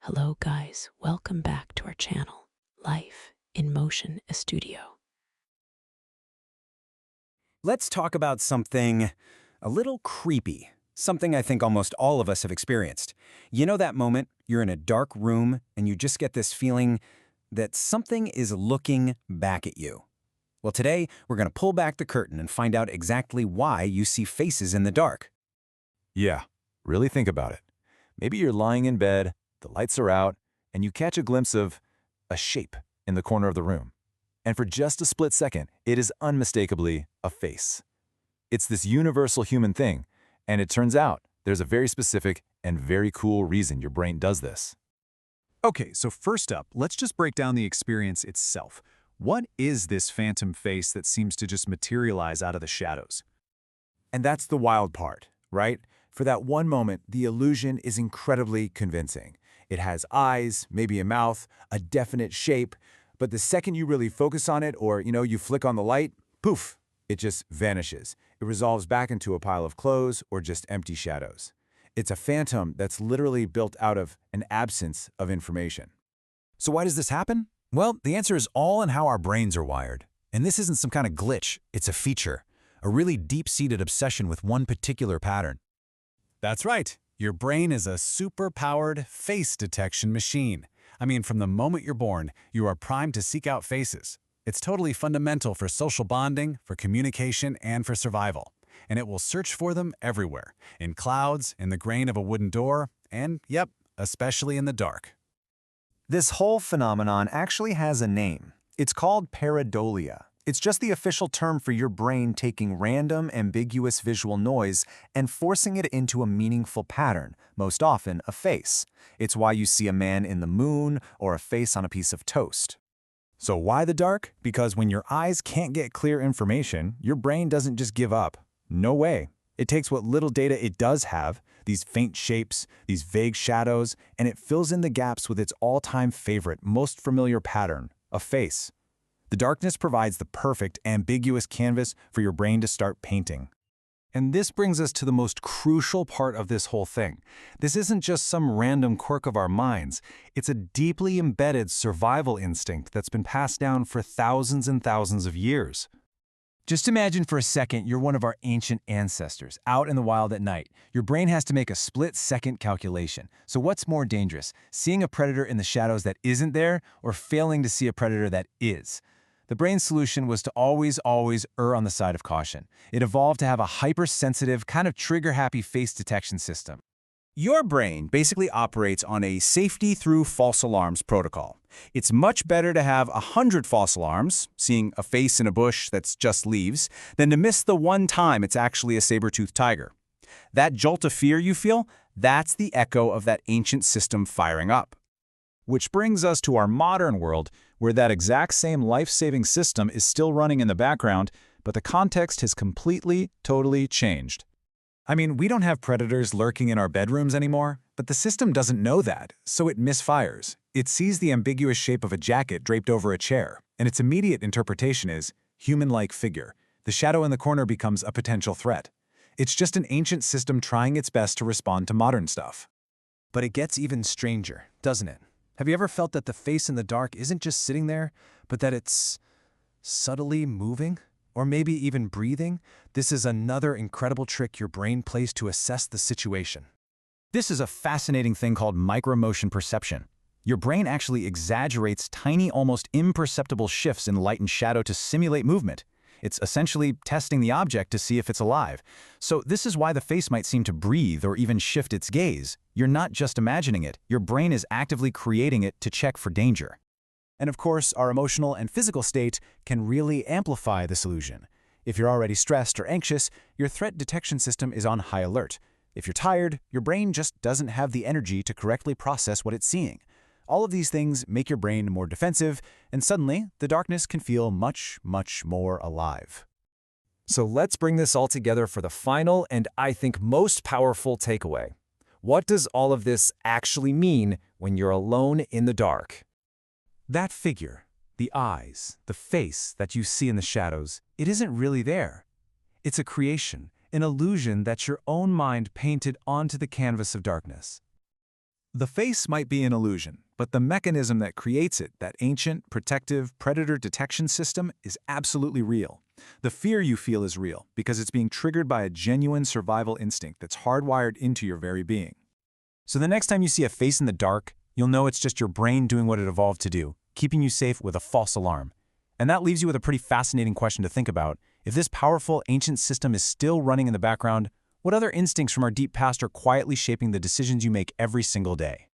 Hello guys, welcome back to our channel, Life in Motion Studio. Let's talk about something a little creepy, something I think almost all of us have experienced. You know that moment you're in a dark room and you just get this feeling that something is looking back at you. Well, today we're going to pull back the curtain and find out exactly why you see faces in the dark. Yeah, really think about it. Maybe you're lying in bed, the lights are out, and you catch a glimpse of a shape in the corner of the room. And for just a split second, it is unmistakably a face. It's this universal human thing, and it turns out there's a very specific and very cool reason your brain does this. Okay, so first up, let's just break down the experience itself. What is this phantom face that seems to just materialize out of the shadows? And that's the wild part, right? For that one moment, the illusion is incredibly convincing. It has eyes, maybe a mouth, a definite shape, but the second you really focus on it or, you flick on the light, poof, it just vanishes. It resolves back into a pile of clothes or just empty shadows. It's a phantom that's literally built out of an absence of information. So why does this happen? Well, the answer is all in how our brains are wired. And this isn't some kind of glitch, it's a feature, a really deep-seated obsession with one particular pattern. That's right. Your brain is a super-powered face detection machine. I mean, from the moment you're born, you are primed to seek out faces. It's totally fundamental for social bonding, for communication, and for survival. And it will search for them everywhere, in clouds, in the grain of a wooden door, and, yep, especially in the dark. This whole phenomenon actually has a name. It's called pareidolia. It's just the official term for your brain taking random, ambiguous visual noise and forcing it into a meaningful pattern, most often a face. It's why you see a man in the moon or a face on a piece of toast. So why the dark? Because when your eyes can't get clear information, your brain doesn't just give up. No way. It takes what little data it does have, these faint shapes, these vague shadows, and it fills in the gaps with its all-time favorite, most familiar pattern, a face. The darkness provides the perfect, ambiguous canvas for your brain to start painting. And this brings us to the most crucial part of this whole thing. This isn't just some random quirk of our minds. It's a deeply embedded survival instinct that's been passed down for thousands and thousands of years. Just imagine for a second you're one of our ancient ancestors, out in the wild at night. Your brain has to make a split-second calculation. So what's more dangerous, seeing a predator in the shadows that isn't there, or failing to see a predator that is? The brain's solution was to always err on the side of caution. It evolved to have a hypersensitive, kind of trigger-happy face detection system. Your brain basically operates on a safety through false alarms protocol. It's much better to have 100 false alarms, seeing a face in a bush that's just leaves, than to miss the one time it's actually a saber-toothed tiger. That jolt of fear you feel, that's the echo of that ancient system firing up. Which brings us to our modern world, where that exact same life-saving system is still running in the background, but the context has completely, totally changed. I mean, we don't have predators lurking in our bedrooms anymore, but the system doesn't know that, so it misfires. It sees the ambiguous shape of a jacket draped over a chair, and its immediate interpretation is human-like figure. The shadow in the corner becomes a potential threat. It's just an ancient system trying its best to respond to modern stuff. But it gets even stranger, doesn't it? Have you ever felt that the face in the dark isn't just sitting there, but that it's subtly moving? Or maybe even breathing? This is another incredible trick your brain plays to assess the situation. This is a fascinating thing called micromotion perception. Your brain actually exaggerates tiny, almost imperceptible shifts in light and shadow to simulate movement. It's essentially testing the object to see if it's alive. So this is why the face might seem to breathe or even shift its gaze. You're not just imagining it. Your brain is actively creating it to check for danger. And of course, our emotional and physical state can really amplify this illusion. If you're already stressed or anxious, your threat detection system is on high alert. If you're tired, your brain just doesn't have the energy to correctly process what it's seeing. All of these things make your brain more defensive, and suddenly, the darkness can feel much, much more alive. So let's bring this all together for the final and I think most powerful takeaway. What does all of this actually mean when you're alone in the dark? That figure, the eyes, the face that you see in the shadows, it isn't really there. It's a creation, an illusion that your own mind painted onto the canvas of darkness. The face might be an illusion, but the mechanism that creates it, that ancient, protective, predator detection system, is absolutely real. The fear you feel is real because it's being triggered by a genuine survival instinct that's hardwired into your very being. So the next time you see a face in the dark, you'll know it's just your brain doing what it evolved to do, keeping you safe with a false alarm. And that leaves you with a pretty fascinating question to think about. If this powerful, ancient system is still running in the background, what other instincts from our deep past are quietly shaping the decisions you make every single day?